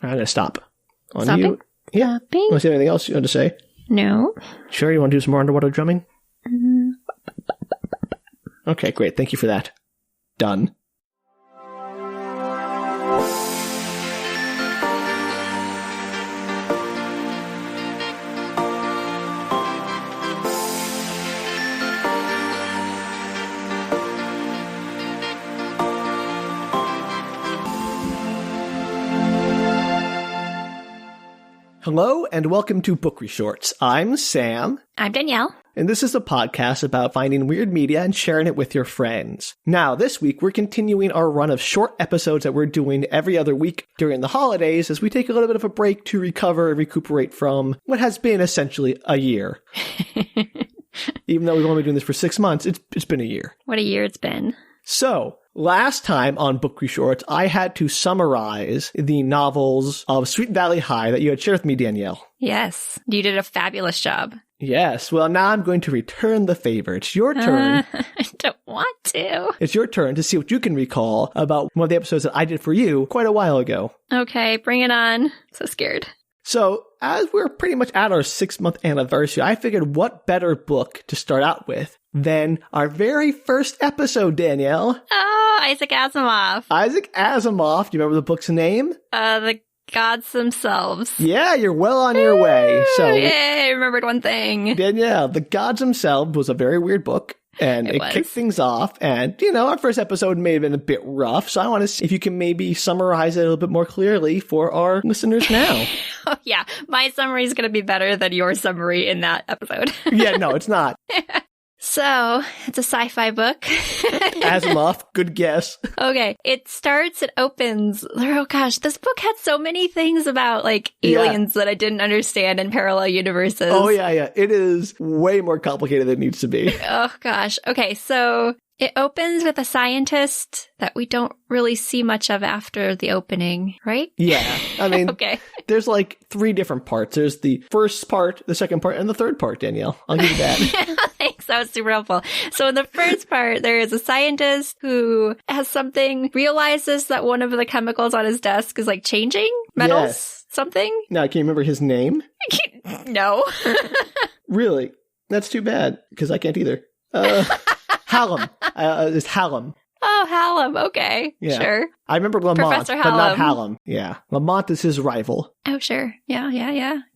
I'm going to stop. On Stopping? you. Yeah. Stopping? Want to say anything else you want to say? No. Sure, you want to do some more underwater drumming? Okay, great. Thank you for that. Done. Hello, and welcome to Book Reshorts. I'm Sam. I'm Danielle. And this is a podcast about finding weird media and sharing it with your friends. Now, this week, we're continuing our run of short episodes that we're doing every other week during the holidays as we take a little bit of a break to recover and recuperate from what has been essentially a year. Even though we've only been doing this for 6 months, it's been a year. What a year it's been. So, last time on Book Reshorts, I had to summarize the novels of Sweet Valley High that you had shared with me, Danielle. Yes, you did a fabulous job. Yes, well, now I'm going to return the favor. It's your turn. I don't want to. It's your turn to see what you can recall about one of the episodes that I did for you quite a while ago. Okay, bring it on. So scared. So, as we're pretty much at our 6-month anniversary, I figured what better book to start out with than our very first episode, Danielle. Oh, Isaac Asimov. Isaac Asimov. Do you remember the book's name? The gods themselves. Yeah, you're well on your way. So, yay, I remembered one thing. Danielle, The Gods Themselves was a very weird book. And it kicked things off. And, you know, our first episode may have been a bit rough. So I want to see if you can maybe summarize it a little bit more clearly for our listeners now. Oh, yeah. My summary is going to be better than your summary in that episode. Yeah, no, it's not. So, it's a sci-fi book. Asimov, good guess. Okay, it opens. Oh gosh, this book had so many things about like aliens that I didn't understand in parallel universes. Oh yeah. It is way more complicated than it needs to be. Oh gosh. Okay, so it opens with a scientist that we don't really see much of after the opening, right? Yeah. I mean, okay. There's like 3 different parts. There's the first part, the second part, and the third part, Danielle. I'll give you that. Thanks. That was super helpful. So in the first part, there is a scientist who realizes that one of the chemicals on his desk is like changing metals, yes. Something. Now, can you remember his name? No. Really? That's too bad, because I can't either. Hallam. It's Hallam. Oh, Hallam. Okay. Yeah. Sure. I remember Lamont, Professor but not Hallam. Hallam. Yeah. Lamont is his rival. Oh, sure. Yeah.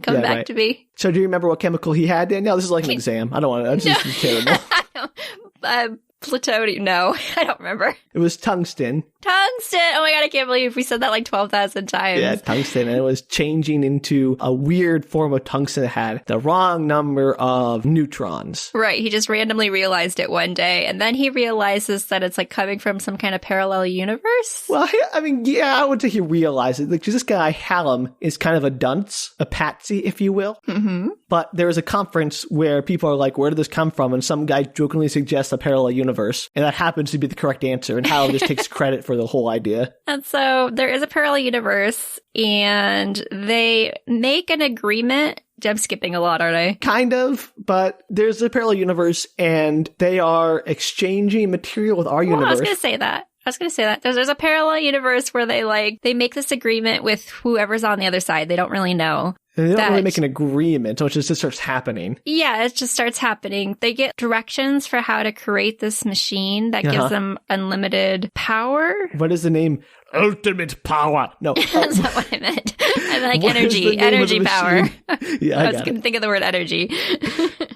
Come back right. to me. So do you remember what chemical he had, Danielle? This is like an exam. I don't want to. This is terrible. Plutonium. No, I don't remember. It was tungsten. Tungsten. Oh my God, I can't believe we said that like 12,000 times. Yeah, tungsten. And it was changing into a weird form of tungsten that had the wrong number of neutrons. Right. He just randomly realized it one day. And then he realizes that it's like coming from some kind of parallel universe. Well, I mean, yeah, I would say he realized it. Because this guy, Hallam, is kind of a dunce, a patsy, if you will. Mm-hmm. But there is a conference where people are like, where did this come from? And some guy jokingly suggests a parallel universe. And that happens to be the correct answer. And Hallam just takes credit for the whole idea. And so there is a parallel universe, and they make an agreement. I'm skipping a lot, aren't I? Kind of, but there's a parallel universe, and they are exchanging material with our universe. I was going to say that. There's a parallel universe where they make this agreement with whoever's on the other side. They don't really know. They don't really make an agreement, so it just starts happening. Yeah, it just starts happening. They get directions for how to create this machine that gives them unlimited power. What is the name? Ultimate power. No. That's not what I meant. I meant like energy power. Yeah, I was going to think of the word energy.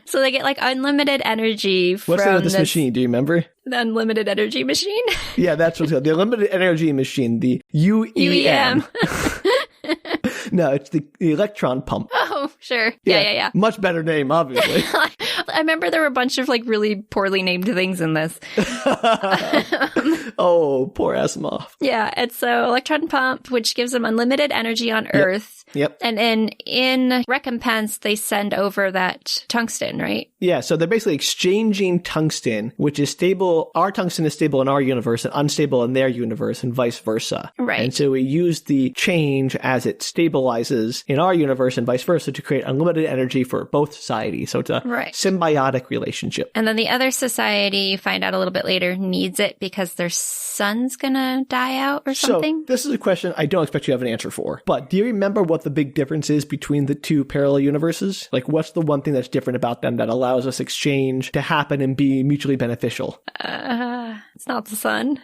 So they get like unlimited energy from What's the name of this machine? Do you remember? The unlimited energy machine? Yeah, that's what's called. The unlimited energy machine, the UEM. No, it's the electron pump. Oh, sure. Yeah. Much better name, obviously. I remember there were a bunch of like really poorly named things in this. Oh, poor Asimov. Yeah, it's so electron pump, which gives them unlimited energy on Earth. Yep. And in recompense, they send over that tungsten, right? Yeah, so they're basically exchanging tungsten, which is stable. Our tungsten is stable in our universe and unstable in their universe and vice versa. Right. And so we use the change as it stabilizes neutralizes in our universe and vice versa to create unlimited energy for both societies. So it's a symbiotic relationship. And then the other society, you find out a little bit later, needs it because their sun's gonna die out or something. So this is a question I don't expect you to have an answer for. But do you remember what the big difference is between the two parallel universes? Like, what's the one thing that's different about them that allows us exchange to happen and be mutually beneficial? It's not the sun.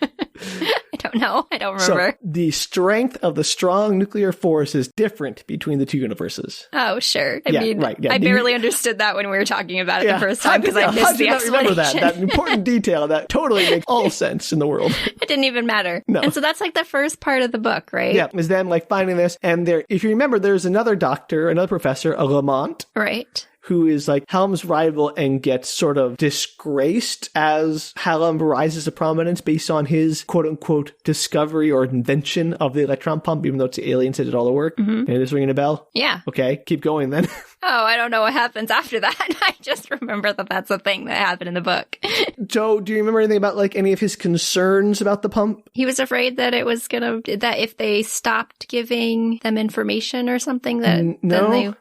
I don't know. I don't remember. So the strength of the strong nuclear force is different between the two universes. Oh, sure. I mean, right. Yeah. I barely understood that when we were talking about it the first time because I missed the explanation. Remember that important detail that totally makes all sense in the world. It didn't even matter. No. And so that's like the first part of the book, right? Yeah, is them like finding this. And there, if you remember, there's another doctor, another professor, a Lamont. Right. Who is like Hallam's rival and gets sort of disgraced as Hallam rises to prominence based on his quote-unquote discovery or invention of the electron pump, even though it's the aliens that did all the work. Mm-hmm. And it is ringing a bell? Yeah. Okay, keep going then. Oh, I don't know what happens after that. I just remember that that's a thing that happened in the book. Joe, do you remember anything about like any of his concerns about the pump? He was afraid that it was that if they stopped giving them information or something then they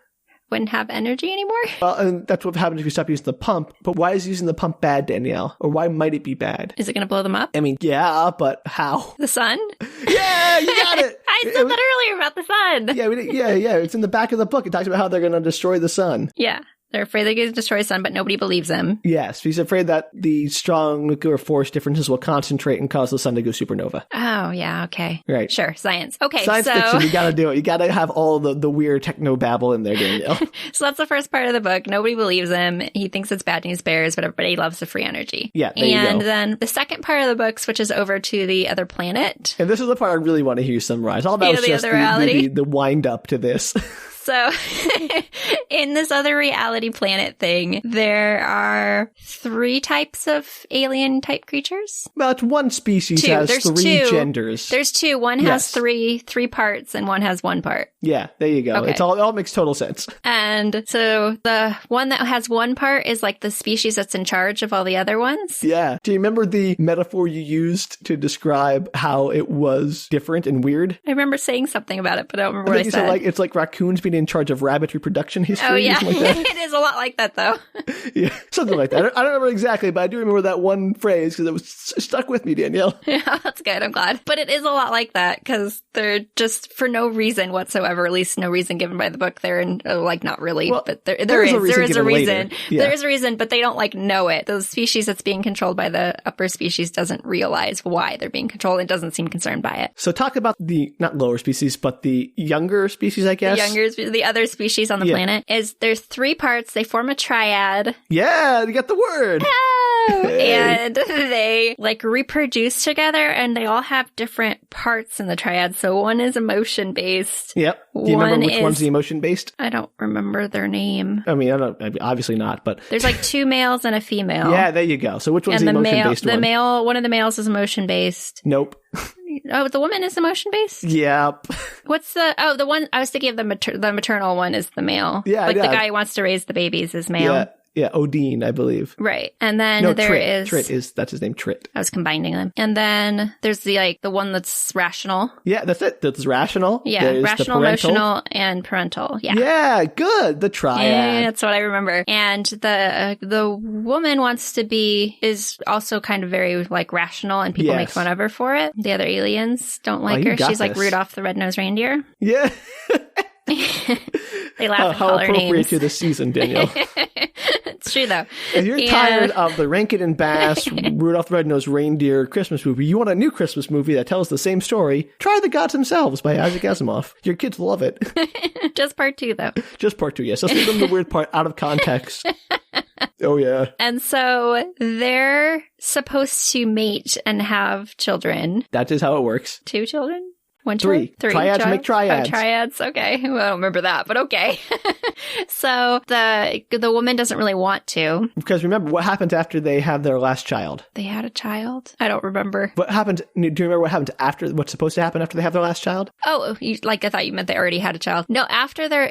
wouldn't have energy anymore? Well, and that's what happens if you stop using the pump. But why is using the pump bad, Danielle? Or why might it be bad? Is it going to blow them up? I mean, yeah, but how? The sun? Yeah, you got it! I said that earlier about the sun. Yeah. It's in the back of the book. It talks about how they're going to destroy the sun. Yeah. They're afraid they're going to destroy the sun, but nobody believes them. Yes, he's afraid that the strong nuclear force differences will concentrate and cause the sun to go supernova. Oh, yeah, okay. Right. Sure, science. Okay, science fiction, you gotta do it. You gotta have all the weird techno-babble in there, Danielle. So that's the first part of the book. Nobody believes him. He thinks it's bad news bears, but everybody loves the free energy. Yeah, there you go. And then the second part of the book switches over to the other planet. And this is the part I really want to hear you summarize. All about just the wind-up to this. So, in this other reality planet thing, there are 3 types of alien-type creatures. Well, it's one species has 3 genders. There's 2. One has three parts, and one has 1 part. Yeah, there you go. Okay. It all makes total sense. And so the one that has 1 part is like the species that's in charge of all the other ones. Yeah. Do you remember the metaphor you used to describe how it was different and weird? I remember saying something about it, but I don't remember what I said. Said, like, it's like raccoons being in charge of rabbit reproduction history. Oh, yeah. Like that. It is a lot like that, though. Yeah, something like that. I don't remember exactly, but I do remember that one phrase because it was stuck with me, Danielle. Yeah, that's good. I'm glad. But it is a lot like that because they're just, for no reason whatsoever, at least no reason given by the book, they're in, like, not really, well, but there is a reason. Yeah. There is a reason, but they don't, like, know it. The species that's being controlled by the upper species doesn't realize why they're being controlled and doesn't seem concerned by it. So talk about the, not lower species, but the younger species, I guess. The other species on the planet is there's 3 parts. They form a triad. Yeah, you got the word. Hey. And they like reproduce together and they all have different parts in the triad. So one is emotion based. Yep. Do you remember which one's the emotion based? I don't remember their name. I mean, obviously not, but there's like 2 males and a female. Yeah, there you go. So which one's the emotion based one? One of the males is emotion based. Nope. Oh, the woman is emotion based? Yep. What's the one? I was thinking of the maternal one is the male. Yeah, like the guy who wants to raise the babies is male. Yeah, Odin, I believe. Right. And then that's his name, Trit. I was combining them. And then there's the one that's rational. Yeah, that's it. That's rational. Yeah, there's rational, emotional, and parental. Yeah. Yeah, good. The triad. Yeah, that's what I remember. And the woman is also kind of very like rational and people make fun of her for it. The other aliens don't like her. She's like Rudolph the Red-Nosed Reindeer. Yeah. They laugh and how call her names. Appropriate to the season, Danielle. It's true, though. If you're tired of the Rankin and Bass Rudolph the Red-Nosed Reindeer Christmas movie, you want a new Christmas movie that tells the same story, try The Gods Themselves by Isaac Asimov. Your kids love it. Just part 2, though. Just part 2, yes. Let's leave them the weird part out of context. Oh, yeah. And so they're supposed to mate and have children. That is how it works. 2 children? 1 3. Three. Triads make triads. Oh, triads. Okay. Well, I don't remember that, but okay. So the woman doesn't really want to. Because remember, what happens after they have their last child? They had a child? I don't remember. What happened? Do you remember what happened after, what's supposed to happen after they have their last child? Oh, I thought you meant they already had a child. No,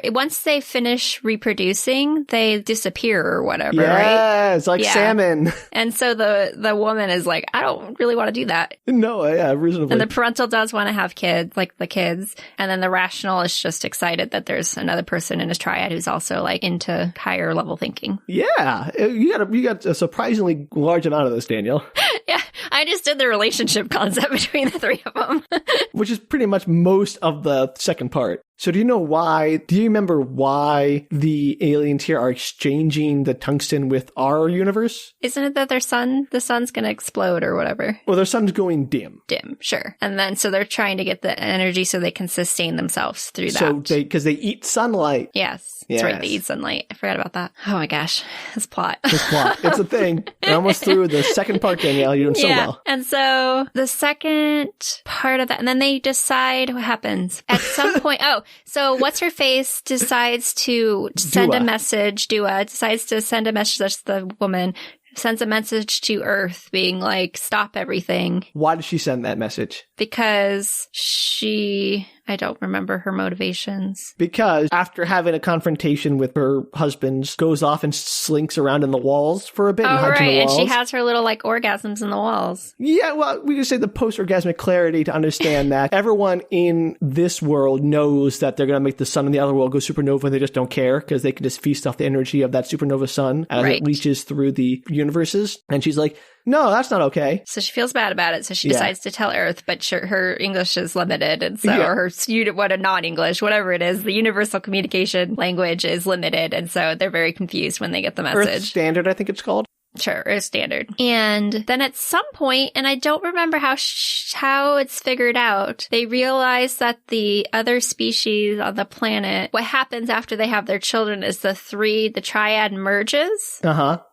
once they finish reproducing, they disappear or whatever, right? Yeah, it's like salmon. And so the woman is like, I don't really want to do that. No, yeah, reasonably. And the parental does want to have kids. the kids. And then the rational is just excited that there's another person in his triad who's also like into higher level thinking. Yeah. You got a surprisingly large amount of this, Danielle. Yeah. I just did the relationship concept between the three of them. Which is pretty much most of the second part. So do you remember why the aliens here are exchanging the tungsten with our universe? Isn't it that the sun's going to explode or whatever? Well, their sun's going dim. Dim, sure. And then, so they're trying to get the energy so they can sustain themselves through that. So because they eat sunlight. Yes. That's right. They eat sunlight. I forgot about that. Oh my gosh. This plot. It's a thing. We're almost through the second part, Danielle. You're doing so well. And so the second part of that, and then they decide what happens. At some point, so what's-her-face decides to send a message, decides to send a message, that's the woman, sends a message to Earth being like, stop everything. Why did she send that message? Because I don't remember her motivations. Because after having a confrontation with her husband, goes off and slinks around in the walls for a bit. Oh, right. And she has her little like orgasms in the walls. Yeah, well, we could say the post-orgasmic clarity to understand that everyone in this world knows that they're going to make the sun in the other world go supernova and they just don't care because they can just feast off the energy of that supernova sun as it reaches through the universes. And she's like, no, that's not okay. So she feels bad about it. So she decides to tell Earth, but her English is limited. And so, or her non-English, whatever it is, the universal communication language is limited. And so they're very confused when they get the message. Earth Standard, I think it's called. Sure, Earth Standard. And then at some point, and I don't remember how it's figured out, they realize that the other species on the planet, what happens after they have their children is the triad merges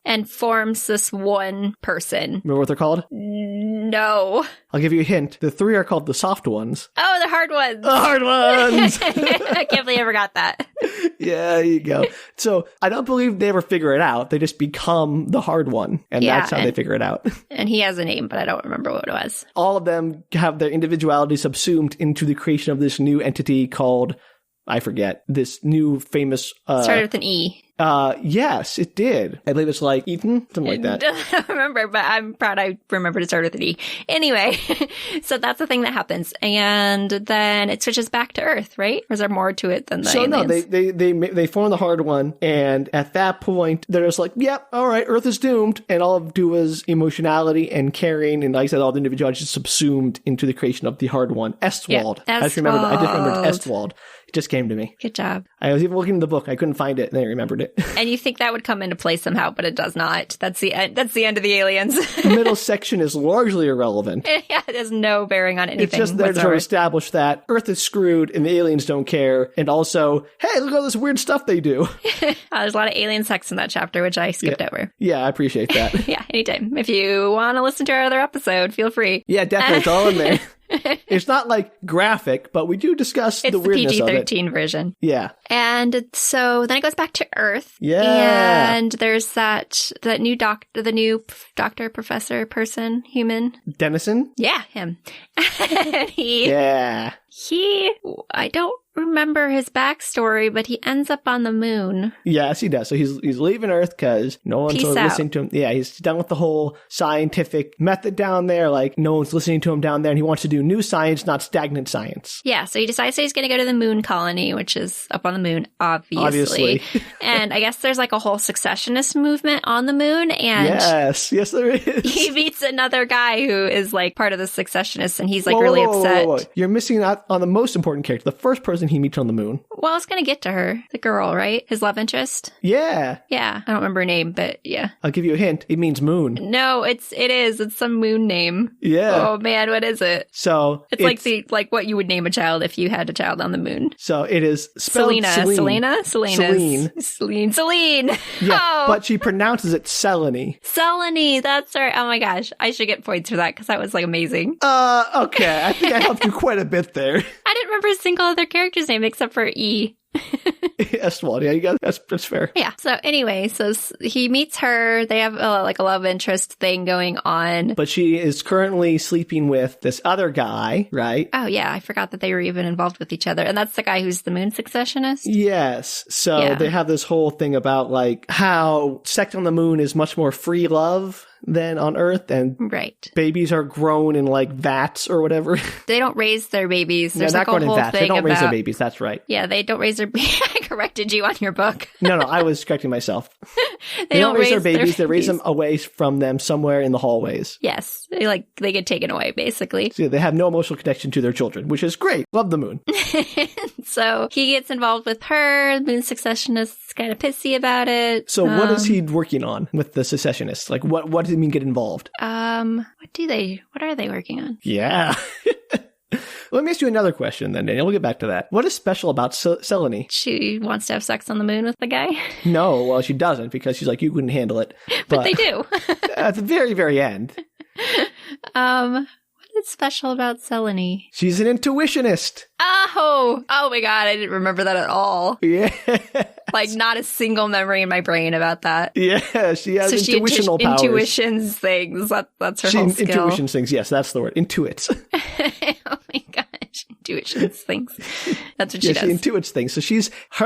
and forms this one person. Remember what they're called? No. I'll give you a hint. The three are called the soft ones. Oh, the hard ones. The hard ones! I can't believe I ever got that. Yeah, there you go. So I don't believe they ever figure it out. They just become the hard one. And that's how they figure it out. And he has a name, but I don't remember what it was. All of them have their individuality subsumed into the creation of this new entity called, I forget, this new famous... started with an E. Yes, it did. I believe it's like Ethan, something like that. I don't remember, but I'm proud I remembered it started with an E. Anyway, so that's the thing that happens. And then it switches back to Earth, right? Or is there more to it than the aliens? No, they form the hard one. And at that point, they're just like, yep, all right, Earth is doomed. And all of Dua's emotionality and caring, and like I said, all the individuality is subsumed into the creation of the hard one. Estwald. Yeah, I just remembered Estwald. It just came to me. Good job. I was even looking in the book. I couldn't find it, and I remembered it. And you think that would come into play somehow, but it does not. That's the end of the aliens. The middle section is largely irrelevant. Yeah, it has no bearing on anything. It's just there to establish that Earth is screwed and the aliens don't care. And also, hey, look at all this weird stuff they do. There's a lot of alien sex in that chapter, which I skipped over. Yeah, I appreciate that. Yeah, anytime. If you want to listen to our other episode, feel free. Yeah, definitely. It's all in there. It's not like graphic, but we do discuss the weirdness of it. It's the PG-13 version. Yeah. And so then it goes back to Earth. Yeah. And there's the new doctor, professor, person, human. Dennison? Yeah, him. I don't remember his backstory, but he ends up on the moon. Yes, he does. So he's leaving Earth because no one's listening to him. Yeah, he's done with the whole scientific method down there. Like, no one's listening to him down there, and he wants to do new science, not stagnant science. Yeah, so he decides that he's going to go to the moon colony, which is up on the moon, obviously. And I guess there's like a whole successionist movement on the moon, and yes, there is. He meets another guy who is like part of the successionists, and he's like really upset. Whoa. You're missing out on the most important character, the first person he meets on the moon. Well, I was going to get to her. The girl, right? His love interest? Yeah. Yeah. I don't remember her name, but yeah. I'll give you a hint. It means moon. No, it is. It's some moon name. Yeah. Oh, man. What is it? So it's like what you would name a child if you had a child on the moon. So it is spelled Selene. Yeah, but she pronounces it Selene. Selene. That's right. Oh my gosh. I should get points for that because that was like amazing. Okay. I think I helped you quite a bit there. I didn't remember a single other character's name except for E. Estwald, yeah, you got that's fair. Yeah. So anyway, so he meets her. They have like a love interest thing going on. But she is currently sleeping with this other guy, right? Oh yeah, I forgot that they were even involved with each other. And that's the guy who's the moon successionist. Yes. So they have this whole thing about like how sex on the moon is much more free love than on Earth, and babies are grown in like vats or whatever. They don't raise their babies. There's not like a whole in vats. thing They don't about... raise their babies. That's right. Yeah, they don't raise their babies. I corrected you on your book. No, I was correcting myself. They don't raise their babies. They raise them away from them somewhere in the hallways. Yes. They get taken away, basically. So they have no emotional connection to their children, which is great. Love the moon. So he gets involved with her. The moon secessionists kind of pissy about it. So what is he working on with the secessionists? Like, what does it mean get involved? What are they working on? Yeah. Let me ask you another question then, Danielle. We'll get back to that. What is special about Selene? She wants to have sex on the moon with the guy? No, well, she doesn't, because she's like, you couldn't handle it. But they do. At the very, very end. What is special about Selene? She's an intuitionist. Oh my god, I didn't remember that at all. Yeah. Like, not a single memory in my brain about that. Yeah, she has intuitional powers. Intuitions things. That's her whole skill. Intuitions things, yes, that's the word. Intuits. Oh my gosh, intuitions things. That's what she does. She intuits things. So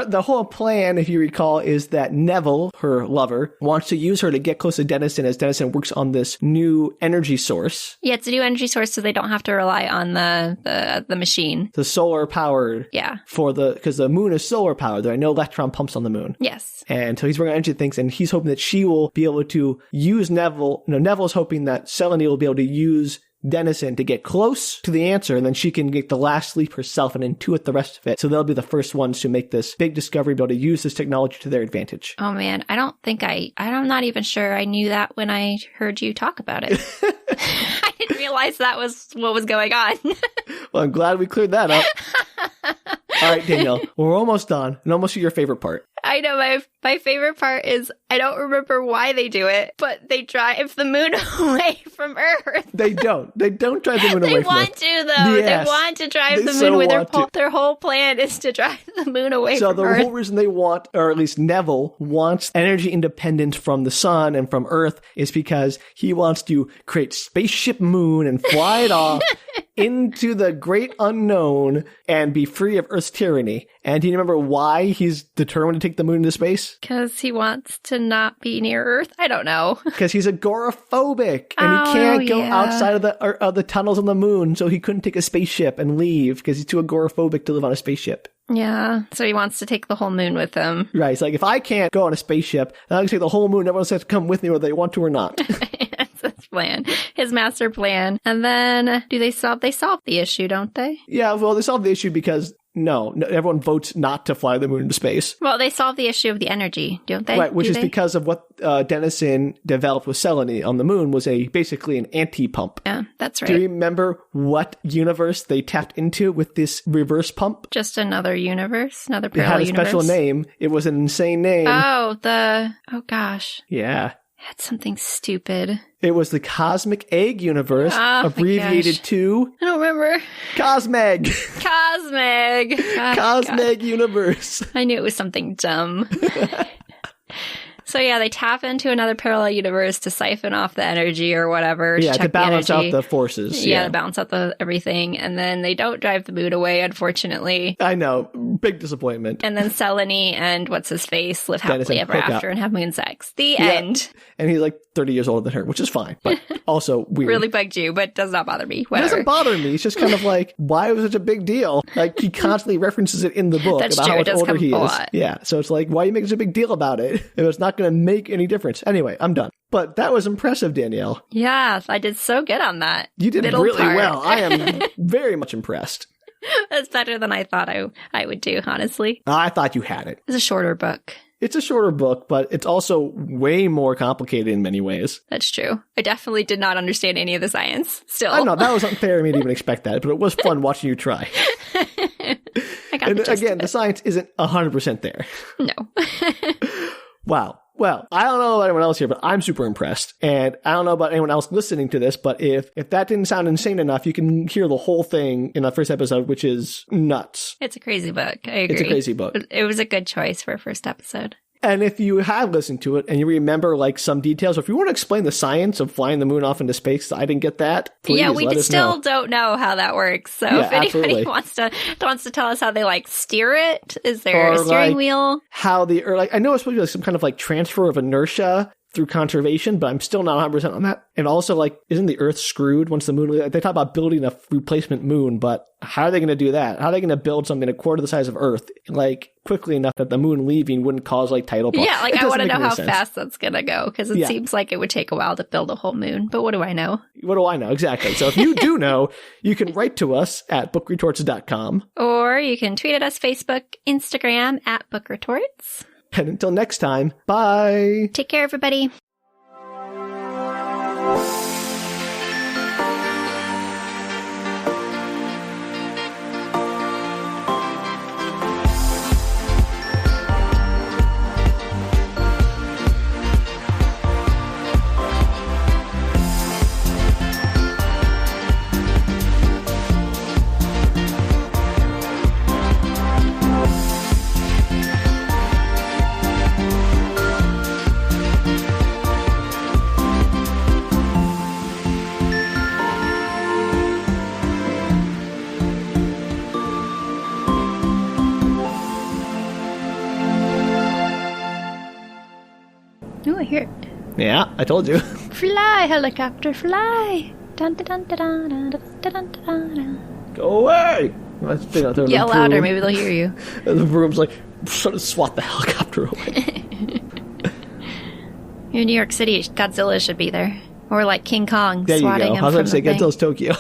the whole plan, if you recall, is that Neville, her lover, wants to use her to get close to Dennison as Dennison works on this new energy source. Yeah, it's a new energy source, so they don't have to rely on the machine. The solar powered. Yeah. Because the moon is solar powered. There are no electron pumps on the moon. Yes. And so he's working on energy things, and he's hoping that she will be able to use Neville. No, Neville's hoping that Selene will be able to use Dennison to get close to the answer, and then she can get the last leap herself and intuit the rest of it. So they'll be the first ones to make this big discovery, be able to use this technology to their advantage. Oh man, I'm not even sure I knew that when I heard you talk about it. I didn't realize that was what was going on. Well, I'm glad we cleared that up. All right, Danielle, we're almost done, and almost to your favorite part. I know my favorite part is I don't remember why they do it, but they drive the moon away from Earth. They don't drive the moon away from Earth. They want to, though. Yes. They want to drive the moon away. Their whole plan is to drive the moon away from Earth. So the whole reason they want, or at least Neville wants energy independence from the sun and from Earth is because he wants to create Spaceship Moon and fly it off into the great unknown and be free of Earth's tyranny. And do you remember why he's determined to take the moon into space? Because he wants to not be near Earth? I don't know. Because he's agoraphobic, and he can't go outside of the tunnels on the moon, so he couldn't take a spaceship and leave because he's too agoraphobic to live on a spaceship. Yeah, so he wants to take the whole moon with him. Right, it's like, if I can't go on a spaceship, then I can take the whole moon, everyone has to come with me whether they want to or not. That's his plan, his master plan. And then, they solve the issue, don't they? Yeah, well, they solve the issue because no, everyone votes not to fly the moon into space. Well, they solve the issue of the energy, don't they? Right, which is because of what Dennison developed with Selene on the moon was basically an anti-pump. Yeah, that's right. Do you remember what universe they tapped into with this reverse pump? Just another universe, another parallel universe. It had a special name. It was an insane name. Oh gosh. Yeah. It had something stupid. It was the Cosmic Egg Universe, abbreviated to... I don't remember. Cosmeg. Cosmeg. Cosmeg Universe. I knew it was something dumb. So yeah, they tap into another parallel universe to siphon off the energy or whatever. Yeah, to balance out the forces. Yeah, to balance out everything. And then they don't drive the moon away, unfortunately. I know. Big disappointment. And then Selene and what's-his-face live happily ever after and have moon sex. The end. And he's like 30 years older than her, which is fine, but also weird. Really bugged you, but does not bother me. Whatever. It doesn't bother me. It's just kind of like, why was it such a big deal? Like, he constantly references it in the book about how much older he is. Yeah, so it's like, why are you making such a big deal about it if it's not going to make any difference? Anyway, I'm done. But that was impressive, Danielle. Yeah, I did so good on that. You did really well. I am very much impressed. That's better than I thought I would do, honestly. I thought you had it. It's a shorter book. It's a shorter book, but it's also way more complicated in many ways. That's true. I definitely did not understand any of the science, still. I know, that was unfair of me to even expect that, but it was fun watching you try. I got the gist of it. The science isn't 100% there. No. Wow. Well, I don't know about anyone else here, but I'm super impressed. And I don't know about anyone else listening to this, but if that didn't sound insane enough, you can hear the whole thing in the first episode, which is nuts. It's a crazy book. I agree. It's a crazy book. It was a good choice for a first episode. And if you have listened to it and you remember like some details, or if you want to explain the science of flying the moon off into space, I didn't get that. Please yeah, we let us still know. don't know how that works. So if anybody wants to tell us how they like steer it, is there a steering wheel? How I know it's supposed to be like some kind of like transfer of inertia through conservation, but I'm still not 100% on that. And also, like, isn't the Earth screwed once the moon... They talk about building a replacement moon, but how are they going to do that? How are they going to build something a quarter the size of Earth, like, quickly enough that the moon leaving wouldn't cause, like, tidal problems? Yeah, like, I want to know how fast that's going to go, because it seems like it would take a while to build a whole moon, but what do I know? What do I know? Exactly. So if you do know, you can write to us at bookretorts.com. Or you can tweet at us, Facebook, Instagram, at Book Retorts. And until next time, bye! Take care, everybody. Oh, I hear it. Yeah, I told you. Fly, helicopter, fly. Dun, dun, dun, dun, dun, dun, dun, dun, dun. Go away! Yell louder, maybe they'll hear you. And the broom's like, sort of swat the helicopter away. You're in New York City. Godzilla should be there. Or like King Kong there swatting you go. him I was from going to say Godzilla's Tokyo.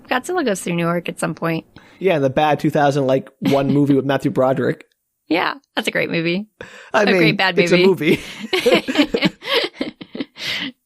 Godzilla goes through New York at some point. Yeah, in the bad 2001 movie with Matthew Broderick. Yeah, that's a great movie. I mean, great bad movie. It's a movie.